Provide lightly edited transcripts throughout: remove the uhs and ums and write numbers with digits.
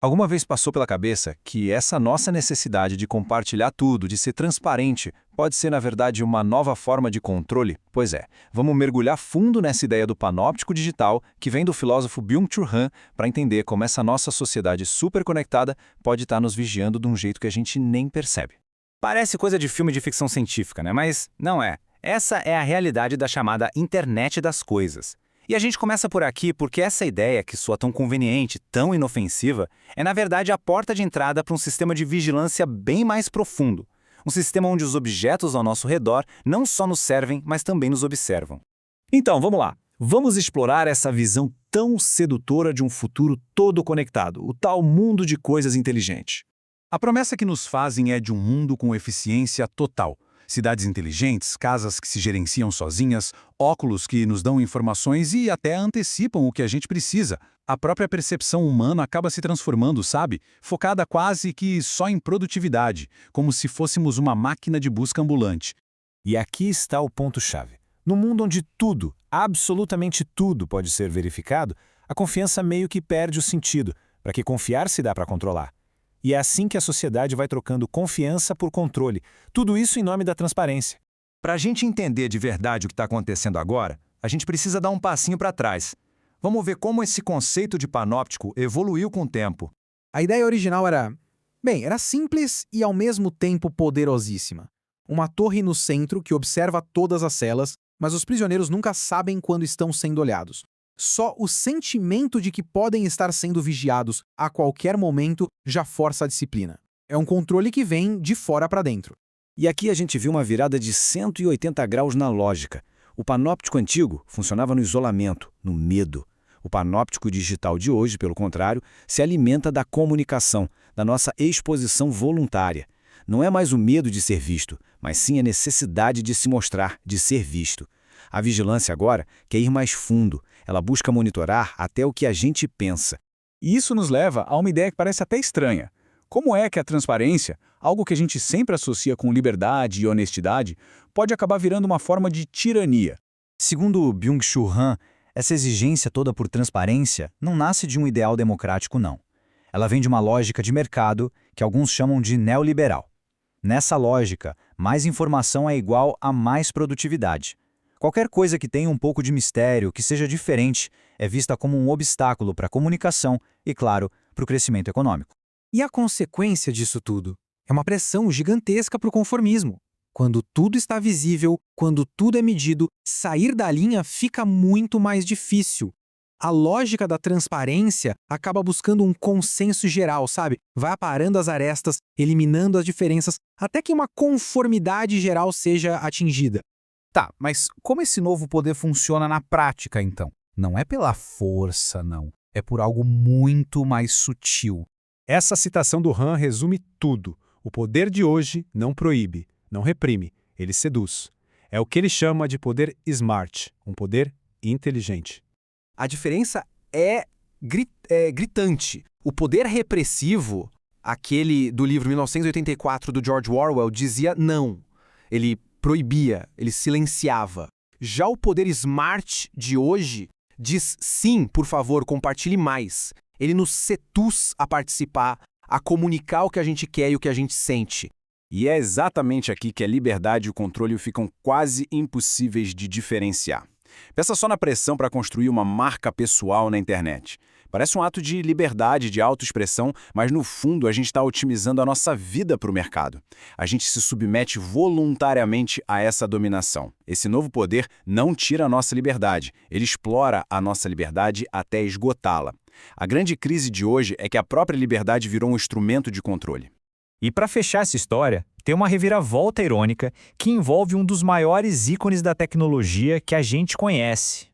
Alguma vez passou pela cabeça que essa nossa necessidade de compartilhar tudo, de ser transparente, pode ser, na verdade, uma nova forma de controle? Pois é, vamos mergulhar fundo nessa ideia do panóptico digital que vem do filósofo Byung-Chul Han para entender como essa nossa sociedade superconectada pode estar nos vigiando de um jeito que a gente nem percebe. Parece coisa de filme de ficção científica, né? Mas não é. Essa é a realidade da chamada Internet das Coisas. E a gente começa por aqui porque essa ideia, que soa tão conveniente, tão inofensiva, é na verdade a porta de entrada para um sistema de vigilância bem mais profundo. Um sistema onde os objetos ao nosso redor não só nos servem, mas também nos observam. Então, vamos lá. Vamos explorar essa visão tão sedutora de um futuro todo conectado, o tal mundo de coisas inteligente. A promessa que nos fazem é de um mundo com eficiência total. Cidades inteligentes, casas que se gerenciam sozinhas, óculos que nos dão informações e até antecipam o que a gente precisa. A própria percepção humana acaba se transformando, sabe? Focada quase que só em produtividade, como se fôssemos uma máquina de busca ambulante. E aqui está o ponto-chave. No mundo onde tudo, absolutamente tudo pode ser verificado, a confiança meio que perde o sentido, para que confiar se dá para controlar. E é assim que a sociedade vai trocando confiança por controle, tudo isso em nome da transparência. Para a gente entender de verdade o que está acontecendo agora, a gente precisa dar um passinho para trás. Vamos ver como esse conceito de panóptico evoluiu com o tempo. A ideia original era simples e ao mesmo tempo poderosíssima. Uma torre no centro que observa todas as celas, mas os prisioneiros nunca sabem quando estão sendo olhados. Só o sentimento de que podem estar sendo vigiados a qualquer momento já força a disciplina. É um controle que vem de fora para dentro. E aqui a gente viu uma virada de 180 graus na lógica. O panóptico antigo funcionava no isolamento, no medo. O panóptico digital de hoje, pelo contrário, se alimenta da comunicação, da nossa exposição voluntária. Não é mais o medo de ser visto, mas sim a necessidade de se mostrar, de ser visto. A vigilância agora quer ir mais fundo. Ela busca monitorar até o que a gente pensa. E isso nos leva a uma ideia que parece até estranha. Como é que a transparência, algo que a gente sempre associa com liberdade e honestidade, pode acabar virando uma forma de tirania? Segundo Byung-Chul Han, essa exigência toda por transparência não nasce de um ideal democrático, não. Ela vem de uma lógica de mercado que alguns chamam de neoliberal. Nessa lógica, mais informação é igual a mais produtividade. Qualquer coisa que tenha um pouco de mistério, que seja diferente, é vista como um obstáculo para a comunicação e, claro, para o crescimento econômico. E a consequência disso tudo? É uma pressão gigantesca para o conformismo. Quando tudo está visível, quando tudo é medido, sair da linha fica muito mais difícil. A lógica da transparência acaba buscando um consenso geral, sabe? Vai aparando as arestas, eliminando as diferenças, até que uma conformidade geral seja atingida. Tá, mas como esse novo poder funciona na prática, então? Não é pela força, não. É por algo muito mais sutil. Essa citação do Han resume tudo. O poder de hoje não proíbe, não reprime, ele seduz. É o que ele chama de poder smart, um poder inteligente. A diferença é gritante. O poder repressivo, aquele do livro 1984 do George Orwell, dizia não. Ele proibia, ele silenciava. Já o poder smart de hoje diz sim, por favor, compartilhe mais. Ele nos seduz a participar, a comunicar o que a gente quer e o que a gente sente. E é exatamente aqui que a liberdade e o controle ficam quase impossíveis de diferenciar. Pensa só na pressão para construir uma marca pessoal na internet. Parece um ato de liberdade, de autoexpressão, mas no fundo a gente está otimizando a nossa vida para o mercado. A gente se submete voluntariamente a essa dominação. Esse novo poder não tira a nossa liberdade, ele explora a nossa liberdade até esgotá-la. A grande crise de hoje é que a própria liberdade virou um instrumento de controle. E para fechar essa história, tem uma reviravolta irônica que envolve um dos maiores ícones da tecnologia que a gente conhece.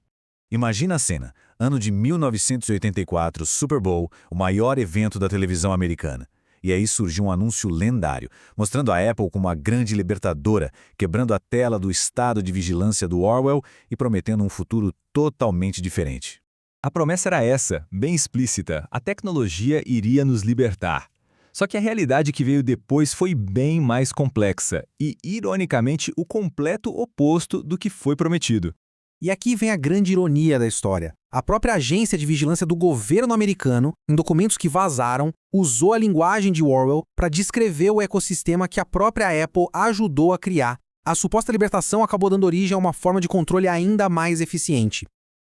Imagina a cena. Ano de 1984, Super Bowl, o maior evento da televisão americana. E aí surgiu um anúncio lendário, mostrando a Apple como uma grande libertadora, quebrando a tela do estado de vigilância do Orwell e prometendo um futuro totalmente diferente. A promessa era essa, bem explícita: a tecnologia iria nos libertar. Só que a realidade que veio depois foi bem mais complexa e, ironicamente, o completo oposto do que foi prometido. E aqui vem a grande ironia da história. A própria agência de vigilância do governo americano, em documentos que vazaram, usou a linguagem de Orwell para descrever o ecossistema que a própria Apple ajudou a criar. A suposta libertação acabou dando origem a uma forma de controle ainda mais eficiente.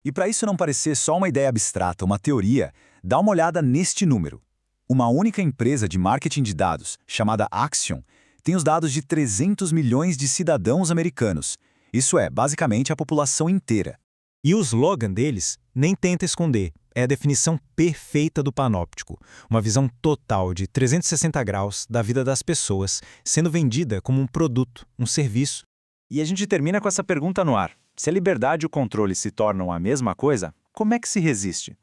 E para isso não parecer só uma ideia abstrata, uma teoria, dá uma olhada neste número. Uma única empresa de marketing de dados, chamada Axiom, tem os dados de 300 milhões de cidadãos americanos. Isso é, basicamente, a população inteira. E o slogan deles nem tenta esconder. É a definição perfeita do panóptico. Uma visão total de 360 graus da vida das pessoas, sendo vendida como um produto, um serviço. E a gente termina com essa pergunta no ar. Se a liberdade e o controle se tornam a mesma coisa, como é que se resiste?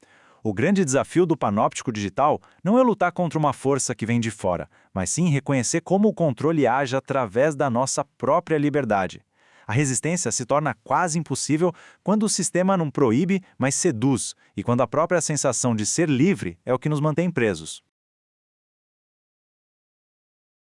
O grande desafio do panóptico digital não é lutar contra uma força que vem de fora, mas sim reconhecer como o controle age através da nossa própria liberdade. A resistência se torna quase impossível quando o sistema não proíbe, mas seduz, e quando a própria sensação de ser livre é o que nos mantém presos.